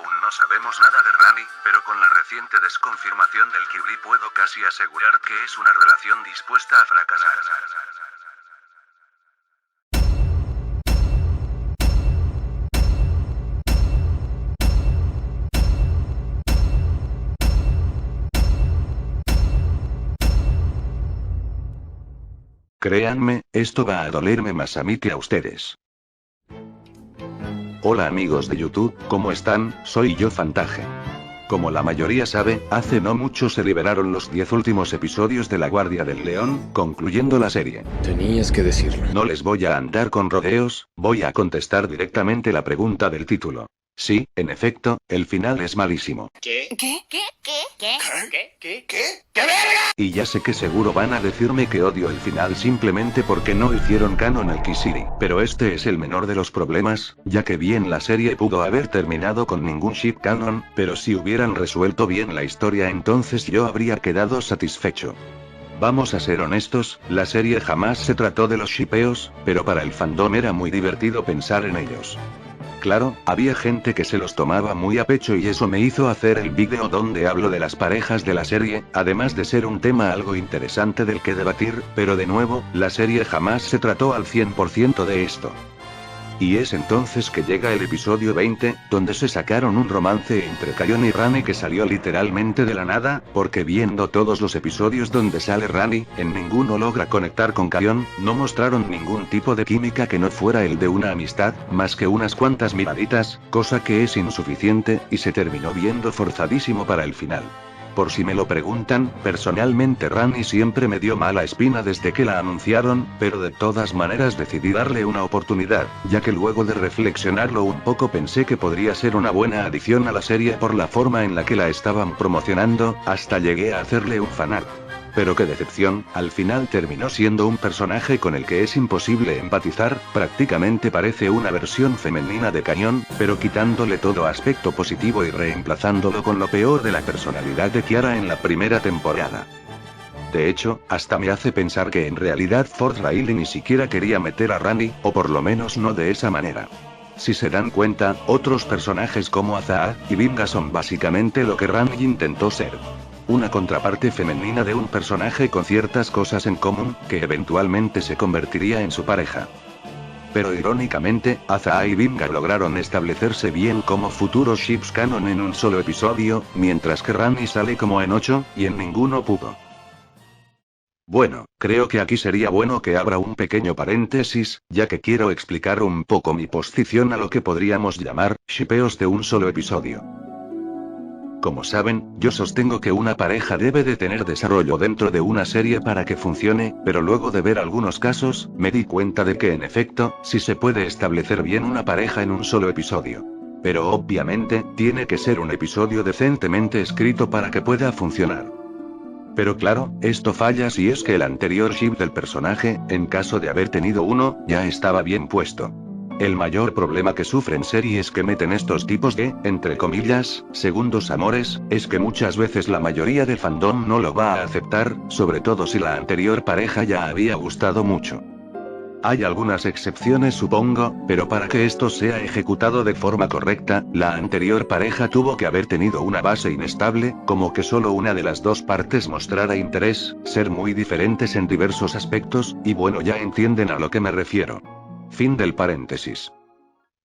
Aún no sabemos nada de Rani, pero con la reciente desconfirmación del Ghibli puedo casi asegurar que es una relación dispuesta a fracasar. Créanme, esto va a dolerme más a mí que a ustedes. Hola amigos de YouTube, ¿cómo están? Soy yo Fantaje. Como la mayoría sabe, hace no mucho se liberaron los 10 últimos episodios de La Guardia del León, concluyendo la serie. Tenías que decirlo. No les voy a andar con rodeos, voy a contestar directamente la pregunta del título. Sí, en efecto, el final es malísimo. ¿Qué? Y ya sé que seguro van a decirme que odio el final simplemente porque no hicieron canon al Kisiri, pero este es el menor de los problemas, ya que bien la serie pudo haber terminado con ningún ship canon, pero si hubieran resuelto bien la historia entonces yo habría quedado satisfecho. Vamos a ser honestos, la serie jamás se trató de los shippeos, pero para el fandom era muy divertido pensar en ellos. Claro, había gente que se los tomaba muy a pecho y eso me hizo hacer el vídeo donde hablo de las parejas de la serie, además de ser un tema algo interesante del que debatir, pero de nuevo, la serie jamás se trató al 100% de esto. Y es entonces que llega el episodio 20, donde se sacaron un romance entre Kayon y Rani que salió literalmente de la nada, porque viendo todos los episodios donde sale Rani, en ninguno logra conectar con Kayon, no mostraron ningún tipo de química que no fuera el de una amistad, más que unas cuantas miraditas, cosa que es insuficiente, y se terminó viendo forzadísimo para el final. Por si me lo preguntan, personalmente Rani siempre me dio mala espina desde que la anunciaron, pero de todas maneras decidí darle una oportunidad, ya que luego de reflexionarlo un poco pensé que podría ser una buena adición a la serie por la forma en la que la estaban promocionando, hasta llegué a hacerle un fanart. Pero qué decepción, al final terminó siendo un personaje con el que es imposible empatizar, prácticamente parece una versión femenina de Kayon, pero quitándole todo aspecto positivo y reemplazándolo con lo peor de la personalidad de Kiara en la primera temporada. De hecho, hasta me hace pensar que en realidad Ford Riley ni siquiera quería meter a Rani, o por lo menos no de esa manera. Si se dan cuenta, otros personajes como Azaa y Binga son básicamente lo que Rani intentó ser. Una contraparte femenina de un personaje con ciertas cosas en común, que eventualmente se convertiría en su pareja. Pero irónicamente, Azaa y Binga lograron establecerse bien como futuros ships canon en un solo episodio, mientras que Rani sale como en 8, y en ninguno pudo. Bueno, creo que aquí sería bueno que abra un pequeño paréntesis, ya que quiero explicar un poco mi posición a lo que podríamos llamar, shippeos de un solo episodio. Como saben, yo sostengo que una pareja debe de tener desarrollo dentro de una serie para que funcione, pero luego de ver algunos casos, me di cuenta de que en efecto, sí se puede establecer bien una pareja en un solo episodio. Pero obviamente, tiene que ser un episodio decentemente escrito para que pueda funcionar. Pero claro, esto falla si es que el anterior ship del personaje, en caso de haber tenido uno, ya estaba bien puesto. El mayor problema que sufren series que meten estos tipos de, entre comillas, segundos amores, es que muchas veces la mayoría del fandom no lo va a aceptar, sobre todo si la anterior pareja ya había gustado mucho. Hay algunas excepciones supongo, pero para que esto sea ejecutado de forma correcta, la anterior pareja tuvo que haber tenido una base inestable, como que solo una de las dos partes mostrara interés, ser muy diferentes en diversos aspectos, y bueno ya entienden a lo que me refiero. Fin del paréntesis.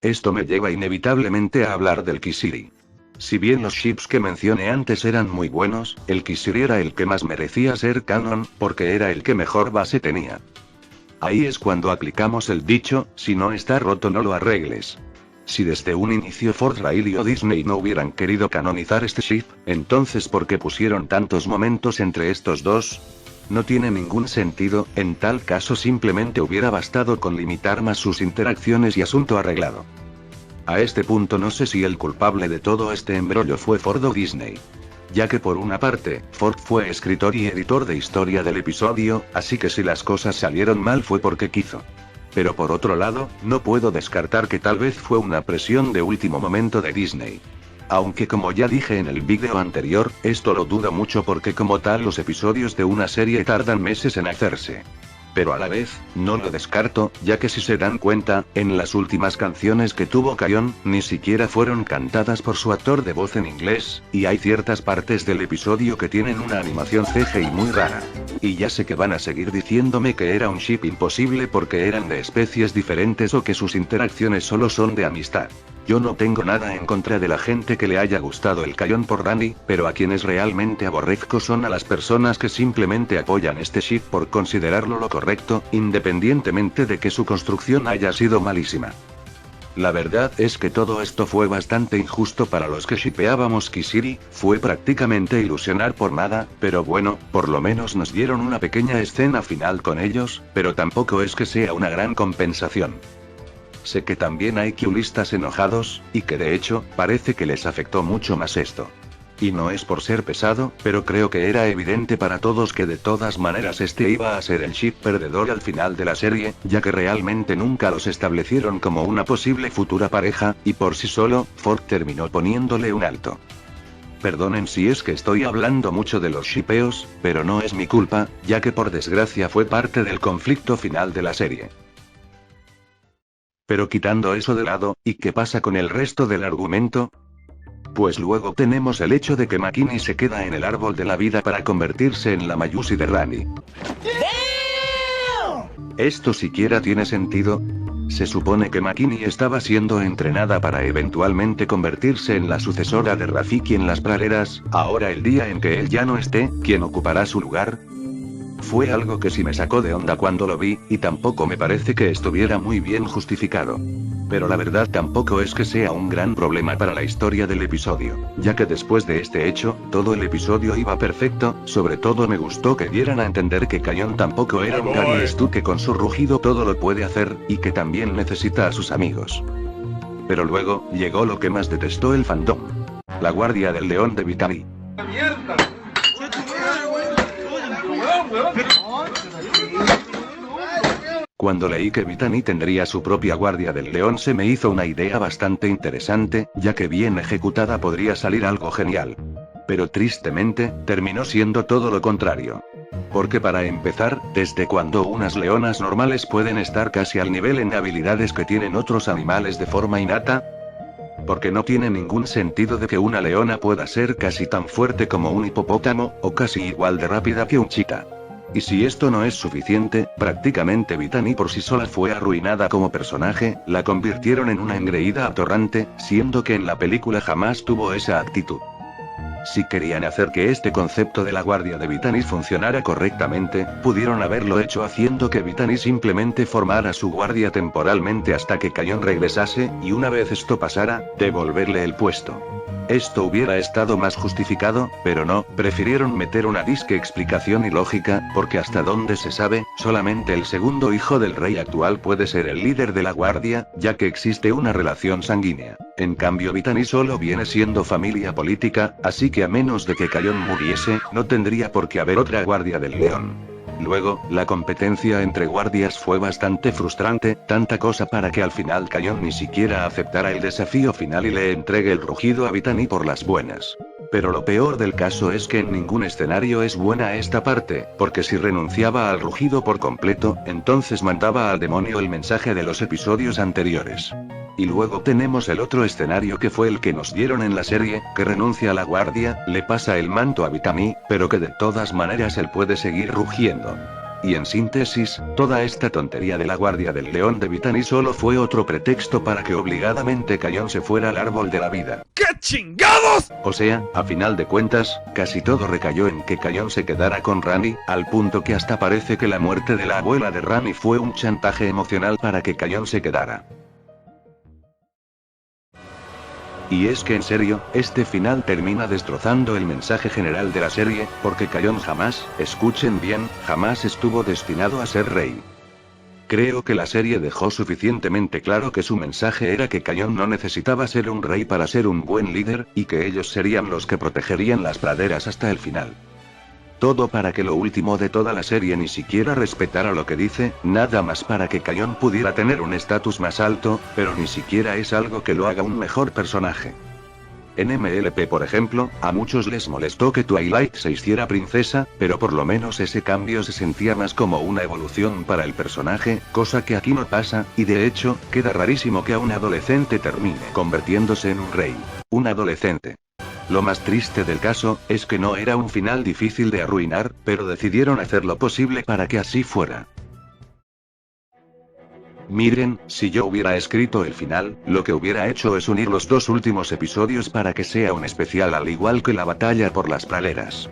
Esto me lleva inevitablemente a hablar del Kisiri. Si bien los ships que mencioné antes eran muy buenos, el Kisiri era el que más merecía ser canon, porque era el que mejor base tenía. Ahí es cuando aplicamos el dicho, si no está roto no lo arregles. Si desde un inicio Ford Riley o Disney no hubieran querido canonizar este ship, entonces ¿por qué pusieron tantos momentos entre estos dos? No tiene ningún sentido, en tal caso simplemente hubiera bastado con limitar más sus interacciones y asunto arreglado. A este punto no sé si el culpable de todo este embrollo fue Ford o Disney. Ya que por una parte, Ford fue escritor y editor de historia del episodio, así que si las cosas salieron mal fue porque quiso. Pero por otro lado, no puedo descartar que tal vez fue una presión de último momento de Disney. Aunque como ya dije en el vídeo anterior, esto lo dudo mucho porque como tal los episodios de una serie tardan meses en hacerse. Pero a la vez, no lo descarto, ya que si se dan cuenta, en las últimas canciones que tuvo Kayon, ni siquiera fueron cantadas por su actor de voz en inglés, y hay ciertas partes del episodio que tienen una animación CGI muy rara. Y ya sé que van a seguir diciéndome que era un ship imposible porque eran de especies diferentes o que sus interacciones solo son de amistad. Yo no tengo nada en contra de la gente que le haya gustado el Kayon por Randy, pero a quienes realmente aborrezco son a las personas que simplemente apoyan este ship por considerarlo lo correcto, independientemente de que su construcción haya sido malísima. La verdad es que todo esto fue bastante injusto para los que shippeábamos Kisiri, fue prácticamente ilusionar por nada, pero bueno, por lo menos nos dieron una pequeña escena final con ellos, pero tampoco es que sea una gran compensación. Sé que también hay kyulistas enojados, y que de hecho, parece que les afectó mucho más esto. Y no es por ser pesado, pero creo que era evidente para todos que de todas maneras este iba a ser el ship perdedor al final de la serie, ya que realmente nunca los establecieron como una posible futura pareja, y por sí solo, Ford terminó poniéndole un alto. Perdonen si es que estoy hablando mucho de los shippeos, pero no es mi culpa, ya que por desgracia fue parte del conflicto final de la serie. Pero quitando eso de lado, ¿y qué pasa con el resto del argumento? Pues luego tenemos el hecho de que Makini se queda en el árbol de la vida para convertirse en la Mayusi de Randy. ¿Esto siquiera tiene sentido? Se supone que Makini estaba siendo entrenada para eventualmente convertirse en la sucesora de Rafiki en las praderas, ahora el día en que él ya no esté, ¿quién ocupará su lugar? Fue algo que sí me sacó de onda cuando lo vi, y tampoco me parece que estuviera muy bien justificado. Pero la verdad tampoco es que sea un gran problema para la historia del episodio, ya que después de este hecho, todo el episodio iba perfecto, sobre todo me gustó que dieran a entender que Kayon tampoco era un Gary Stu que con su rugido todo lo puede hacer, y que también necesita a sus amigos. Pero luego, llegó lo que más detestó el fandom. La Guardia del León de Vitani. Cuando leí que Vitani tendría su propia Guardia del León se me hizo una idea bastante interesante, ya que bien ejecutada podría salir algo genial. Pero tristemente, terminó siendo todo lo contrario. Porque para empezar, ¿desde cuando unas leonas normales pueden estar casi al nivel en habilidades que tienen otros animales de forma innata? Porque no tiene ningún sentido de que una leona pueda ser casi tan fuerte como un hipopótamo, o casi igual de rápida que un chita. Y si esto no es suficiente, prácticamente Vitani por sí sola fue arruinada como personaje, la convirtieron en una engreída atorrante, siendo que en la película jamás tuvo esa actitud. Si querían hacer que este concepto de la Guardia de Vitani funcionara correctamente, pudieron haberlo hecho haciendo que Vitani simplemente formara su guardia temporalmente hasta que Kayon regresase, y una vez esto pasara, devolverle el puesto. Esto hubiera estado más justificado, pero no, prefirieron meter una disque explicación ilógica, porque hasta donde se sabe, solamente el segundo hijo del rey actual puede ser el líder de la guardia, ya que existe una relación sanguínea. En cambio Vitani solo viene siendo familia política, así que a menos de que Kayon muriese, no tendría por qué haber otra Guardia del León. Luego, la competencia entre guardias fue bastante frustrante, tanta cosa para que al final Kayon ni siquiera aceptara el desafío final y le entregue el rugido a Vitani por las buenas. Pero lo peor del caso es que en ningún escenario es buena esta parte, porque si renunciaba al rugido por completo, entonces mandaba al demonio el mensaje de los episodios anteriores. Y luego tenemos el otro escenario que fue el que nos dieron en la serie, que renuncia a la guardia, le pasa el manto a Vitani, pero que de todas maneras él puede seguir rugiendo. Y en síntesis, toda esta tontería de la Guardia del León de Vitani solo fue otro pretexto para que obligadamente Kayon se fuera al árbol de la vida. ¡Qué chingados! O sea, a final de cuentas, casi todo recayó en que Kayon se quedara con Rani, al punto que hasta parece que la muerte de la abuela de Rani fue un chantaje emocional para que Kayon se quedara. Y es que en serio, este final termina destrozando el mensaje general de la serie, porque Kayon jamás, escuchen bien, jamás estuvo destinado a ser rey. Creo que la serie dejó suficientemente claro que su mensaje era que Kayon no necesitaba ser un rey para ser un buen líder, y que ellos serían los que protegerían las praderas hasta el final. Todo para que lo último de toda la serie ni siquiera respetara lo que dice, nada más para que Kayon pudiera tener un estatus más alto, pero ni siquiera es algo que lo haga un mejor personaje. En MLP por ejemplo, a muchos les molestó que Twilight se hiciera princesa, pero por lo menos ese cambio se sentía más como una evolución para el personaje, cosa que aquí no pasa, y de hecho, queda rarísimo que a un adolescente termine convirtiéndose en un rey. Un adolescente. Lo más triste del caso, es que no era un final difícil de arruinar, pero decidieron hacer lo posible para que así fuera. Miren, si yo hubiera escrito el final, lo que hubiera hecho es unir los dos últimos episodios para que sea un especial al igual que la batalla por las praderas.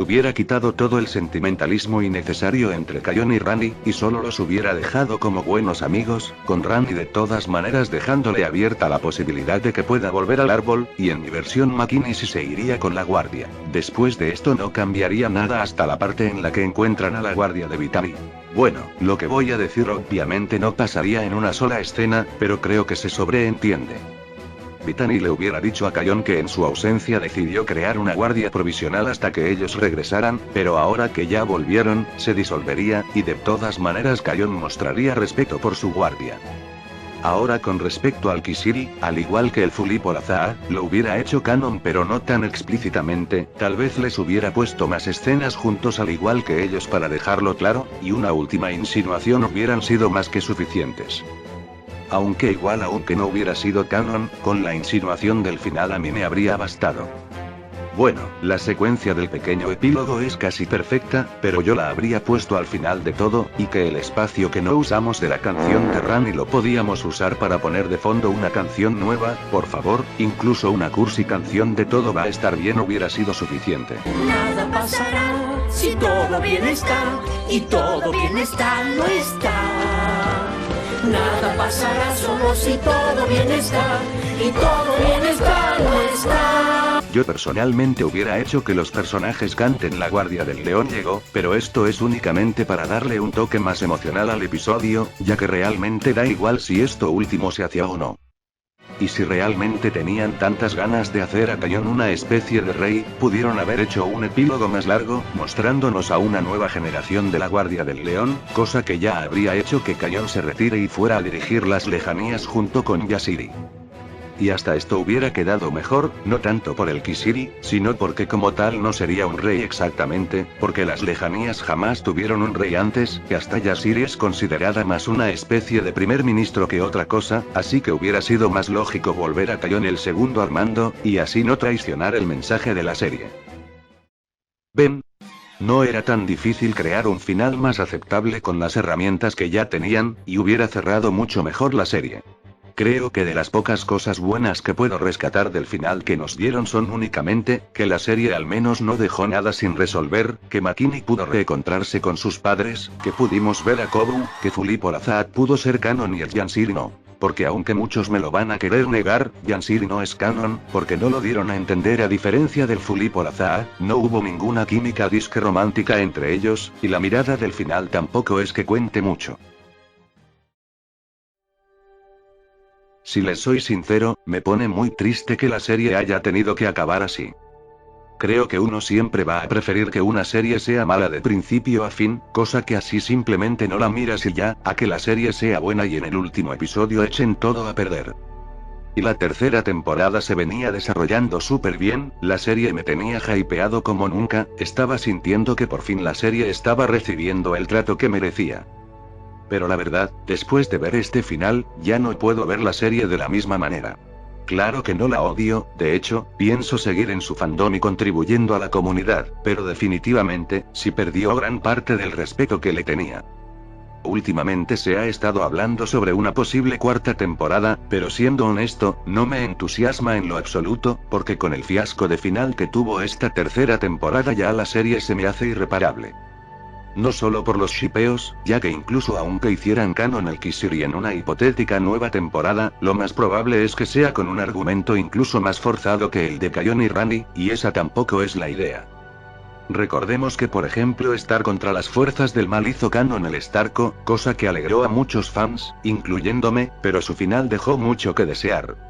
Hubiera quitado todo el sentimentalismo innecesario entre Cayon y Randy, y solo los hubiera dejado como buenos amigos, con Randy de todas maneras dejándole abierta la posibilidad de que pueda volver al árbol, y en mi versión McKinney se iría con la guardia. Después de esto no cambiaría nada hasta la parte en la que encuentran a la guardia de Vitaly. Bueno, lo que voy a decir obviamente no pasaría en una sola escena, pero creo que se sobreentiende. Vitaly le hubiera dicho a Cayon que en su ausencia decidió crear una guardia provisional hasta que ellos regresaran, pero ahora que ya volvieron, se disolvería, y de todas maneras Cayon mostraría respeto por su guardia. Ahora con respecto al Kisiri, al igual que el Fulipolazaa, lo hubiera hecho canon pero no tan explícitamente, tal vez les hubiera puesto más escenas juntos al igual que ellos para dejarlo claro, y una última insinuación hubieran sido más que suficientes. Aunque no hubiera sido canon, con la insinuación del final a mí me habría bastado. Bueno, la secuencia del pequeño epílogo es casi perfecta, pero yo la habría puesto al final de todo, y que el espacio que no usamos de la canción de Randy lo podíamos usar para poner de fondo una canción nueva, por favor, incluso una cursi canción de Todo va a estar bien hubiera sido suficiente. Nada pasará si todo bien está, y todo bien está, no está. Nada pasará solo si todo bien está, y todo bien está, no está. Yo personalmente hubiera hecho que los personajes canten La Guardia del León llegó, pero esto es únicamente para darle un toque más emocional al episodio, ya que realmente da igual si esto último se hacía o no. Y si realmente tenían tantas ganas de hacer a Cayon una especie de rey, pudieron haber hecho un epílogo más largo, mostrándonos a una nueva generación de la Guardia del León, cosa que ya habría hecho que Cayon se retire y fuera a dirigir las lejanías junto con Yashiri. Y hasta esto hubiera quedado mejor, no tanto por el Kisiri, sino porque como tal no sería un rey exactamente, porque las lejanías jamás tuvieron un rey antes, que hasta Yashiri es considerada más una especie de primer ministro que otra cosa, así que hubiera sido más lógico volver a Cayon el segundo al mando, y así no traicionar el mensaje de la serie. ¿Ven? No era tan difícil crear un final más aceptable con las herramientas que ya tenían, y hubiera cerrado mucho mejor la serie. Creo que de las pocas cosas buenas que puedo rescatar del final que nos dieron son únicamente, que la serie al menos no dejó nada sin resolver, que McKinney pudo reencontrarse con sus padres, que pudimos ver a Kobu, que Fulipolazaa pudo ser canon y el Yansiri no. Porque aunque muchos me lo van a querer negar, Yansiri no es canon, porque no lo dieron a entender a diferencia del Fulipolazaa, no hubo ninguna química disque romántica entre ellos, y la mirada del final tampoco es que cuente mucho. Si les soy sincero, me pone muy triste que la serie haya tenido que acabar así. Creo que uno siempre va a preferir que una serie sea mala de principio a fin, cosa que así simplemente no la miras y ya, a que la serie sea buena y en el último episodio echen todo a perder. Y la tercera temporada se venía desarrollando súper bien, la serie me tenía hypeado como nunca, estaba sintiendo que por fin la serie estaba recibiendo el trato que merecía. Pero la verdad, después de ver este final, ya no puedo ver la serie de la misma manera. Claro que no la odio, de hecho, pienso seguir en su fandom y contribuyendo a la comunidad, pero definitivamente, sí perdió gran parte del respeto que le tenía. Últimamente se ha estado hablando sobre una posible cuarta temporada, pero siendo honesto, no me entusiasma en lo absoluto, porque con el fiasco de final que tuvo esta tercera temporada ya la serie se me hace irreparable. No solo por los shippeos, ya que incluso aunque hicieran canon el Kisiri en una hipotética nueva temporada, lo más probable es que sea con un argumento incluso más forzado que el de Cayon y Randy, y esa tampoco es la idea. Recordemos que por ejemplo estar contra las fuerzas del mal hizo canon el Starco, cosa que alegró a muchos fans, incluyéndome, pero su final dejó mucho que desear.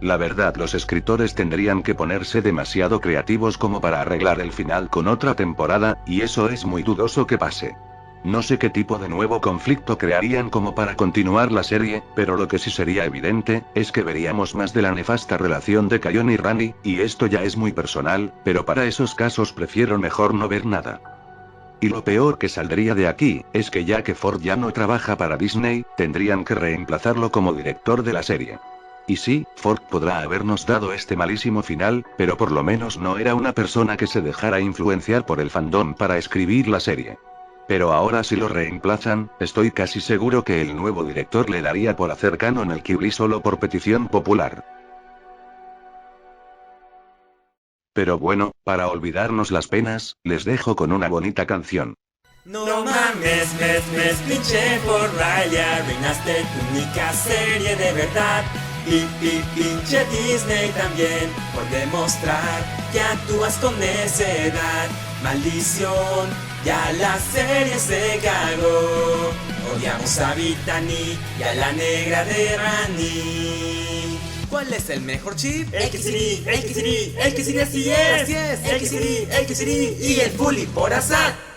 La verdad, los escritores tendrían que ponerse demasiado creativos como para arreglar el final con otra temporada, y eso es muy dudoso que pase. No sé qué tipo de nuevo conflicto crearían como para continuar la serie, pero lo que sí sería evidente, es que veríamos más de la nefasta relación de Kayon y Rani, y esto ya es muy personal, pero para esos casos prefiero mejor no ver nada. Y lo peor que saldría de aquí, es que ya que Ford ya no trabaja para Disney, tendrían que reemplazarlo como director de la serie. Y sí, Ford podrá habernos dado este malísimo final, pero por lo menos no era una persona que se dejara influenciar por el fandom para escribir la serie. Pero ahora si lo reemplazan, estoy casi seguro que el nuevo director le daría por hacer canon el Ghibli solo por petición popular. Pero bueno, para olvidarnos las penas, les dejo con una bonita canción. No mames, pinche por Riley, arruinaste tu única serie de verdad. Pinche Disney también, por demostrar que actúas con necedad. Maldición, ya la serie se cagó. Odiamos a Brittany y a la negra de Rani. ¿Cuál es el mejor chip? El que sí, así es. El que sí, y el Fully por azar.